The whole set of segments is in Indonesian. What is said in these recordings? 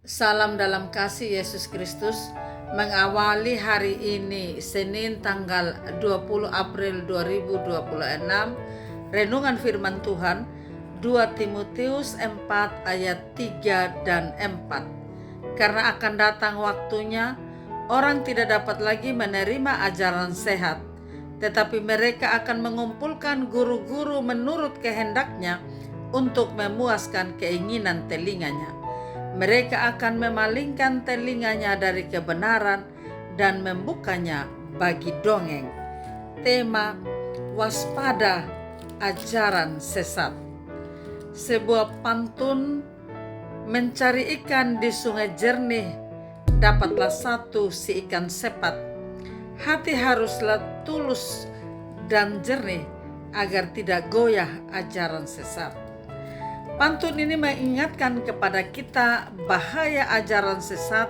Salam dalam kasih Yesus Kristus. Mengawali hari ini Senin tanggal 20 April 2026, renungan firman Tuhan 2 Timotius 4 ayat 3 dan 4. Karena akan datang waktunya orang tidak dapat lagi menerima ajaran sehat, tetapi mereka akan mengumpulkan guru-guru menurut kehendaknya untuk memuaskan keinginan telinganya. Mereka akan memalingkan telinganya dari kebenaran dan membukanya bagi dongeng. Tema: waspada ajaran sesat. Sebuah pantun, mencari ikan di sungai jernih, dapatlah satu si ikan sepat. Hati haruslah tulus dan jernih agar tidak goyah ajaran sesat. Pantun ini mengingatkan kepada kita bahaya ajaran sesat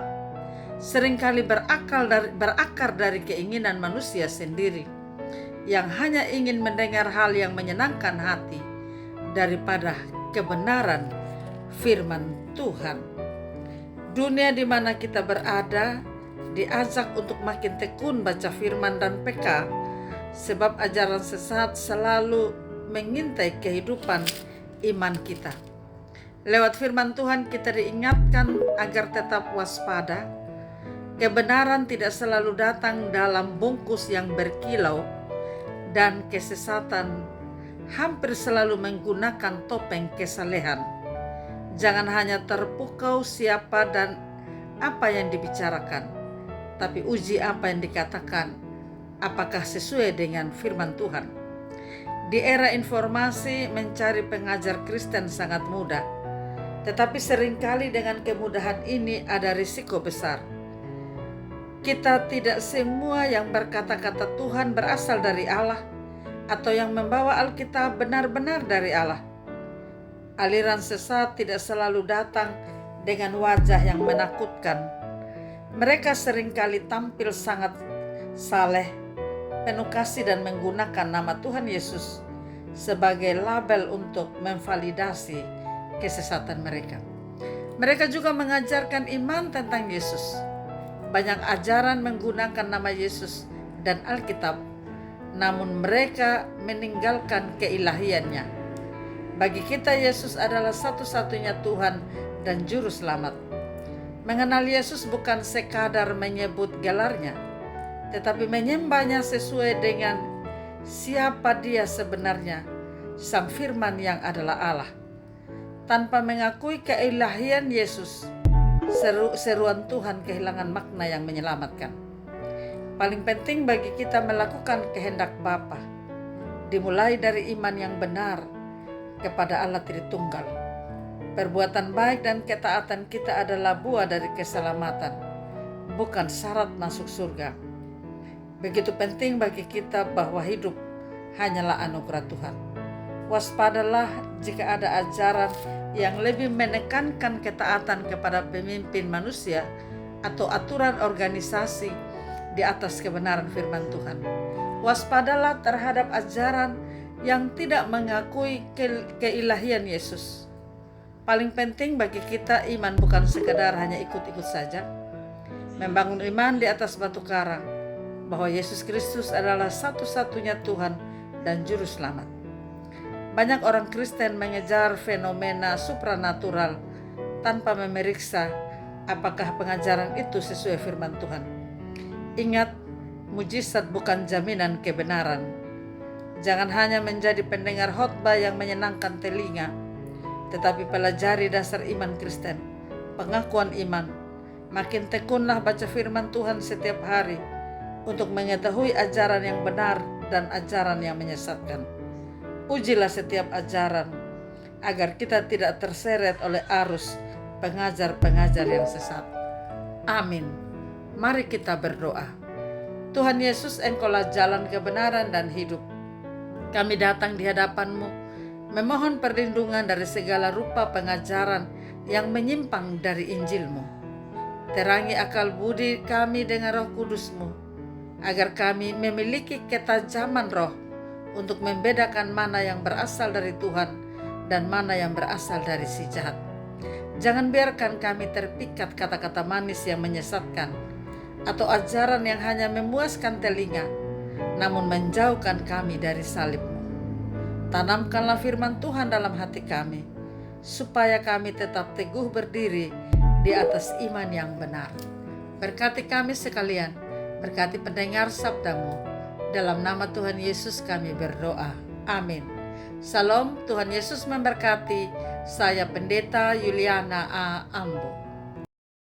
seringkali berakar dari keinginan manusia sendiri yang hanya ingin mendengar hal yang menyenangkan hati daripada kebenaran firman Tuhan. Dunia di mana kita berada diajak untuk makin tekun baca firman dan PK, sebab ajaran sesat selalu mengintai kehidupan iman kita. Lewat firman Tuhan kita diingatkan agar tetap waspada. Kebenaran tidak selalu datang dalam bungkus yang berkilau, dan kesesatan hampir selalu menggunakan topeng kesalehan. Jangan hanya terpukau siapa dan apa yang dibicarakan, tapi uji apa yang dikatakan, apakah sesuai dengan firman Tuhan. Di era informasi, mencari pengajar Kristen sangat mudah, tetapi seringkali dengan kemudahan ini ada risiko besar. Kita tidak semua yang berkata-kata Tuhan berasal dari Allah atau yang membawa Alkitab benar-benar dari Allah. Aliran sesat tidak selalu datang dengan wajah yang menakutkan. Mereka seringkali tampil sangat saleh, penuh kasih, dan menggunakan nama Tuhan Yesus sebagai label untuk memvalidasi kesesatan mereka. Mereka juga mengajarkan iman tentang Yesus. Banyak ajaran menggunakan nama Yesus dan Alkitab, namun mereka meninggalkan keilahiannya. Bagi kita, Yesus adalah satu-satunya Tuhan dan Juru Selamat. Mengenal Yesus bukan sekadar menyebut gelarnya, tetapi menyembahnya sesuai dengan siapa dia sebenarnya, Sang Firman yang adalah Allah. Tanpa mengakui keilahian Yesus, seruan Tuhan kehilangan makna yang menyelamatkan. Paling penting bagi kita melakukan kehendak Bapa, dimulai dari iman yang benar kepada Allah Tritunggal. Perbuatan baik dan ketaatan kita adalah buah dari keselamatan, bukan syarat masuk surga. Begitu penting bagi kita bahwa hidup hanyalah anugerah Tuhan. Waspadalah jika ada ajaran yang lebih menekankan ketaatan kepada pemimpin manusia atau aturan organisasi di atas kebenaran firman Tuhan. Waspadalah terhadap ajaran yang tidak mengakui keilahian Yesus. Paling penting bagi kita, iman bukan sekadar hanya ikut-ikut saja. Membangun iman di atas batu karang, bahwa Yesus Kristus adalah satu-satunya Tuhan dan Juru Selamat. Banyak orang Kristen mengejar fenomena supranatural tanpa memeriksa apakah pengajaran itu sesuai firman Tuhan. Ingat, mujizat bukan jaminan kebenaran. Jangan hanya menjadi pendengar khotbah yang menyenangkan telinga, tetapi pelajari dasar iman Kristen, pengakuan iman. Makin tekunlah baca firman Tuhan setiap hari untuk mengetahui ajaran yang benar dan ajaran yang menyesatkan. Ujilah setiap ajaran agar kita tidak terseret oleh arus pengajar-pengajar yang sesat. Amin. Mari kita berdoa. Tuhan Yesus, Engkaulah jalan kebenaran dan hidup. Kami datang di hadapan-Mu, memohon perlindungan dari segala rupa pengajaran yang menyimpang dari Injil-Mu. Terangi akal budi kami dengan Roh Kudus-Mu, agar kami memiliki ketajaman roh untuk membedakan mana yang berasal dari Tuhan dan mana yang berasal dari si jahat. Jangan biarkan kami terpikat kata-kata manis yang menyesatkan, atau ajaran yang hanya memuaskan telinga, namun menjauhkan kami dari salib-Mu. Tanamkanlah firman Tuhan dalam hati kami, supaya kami tetap teguh berdiri di atas iman yang benar. Berkati kami sekalian, berkati pendengar sabda-Mu. Dalam nama Tuhan Yesus kami berdoa. Amin. Salam, Tuhan Yesus memberkati. Saya Pendeta Yuliana A. Ambo.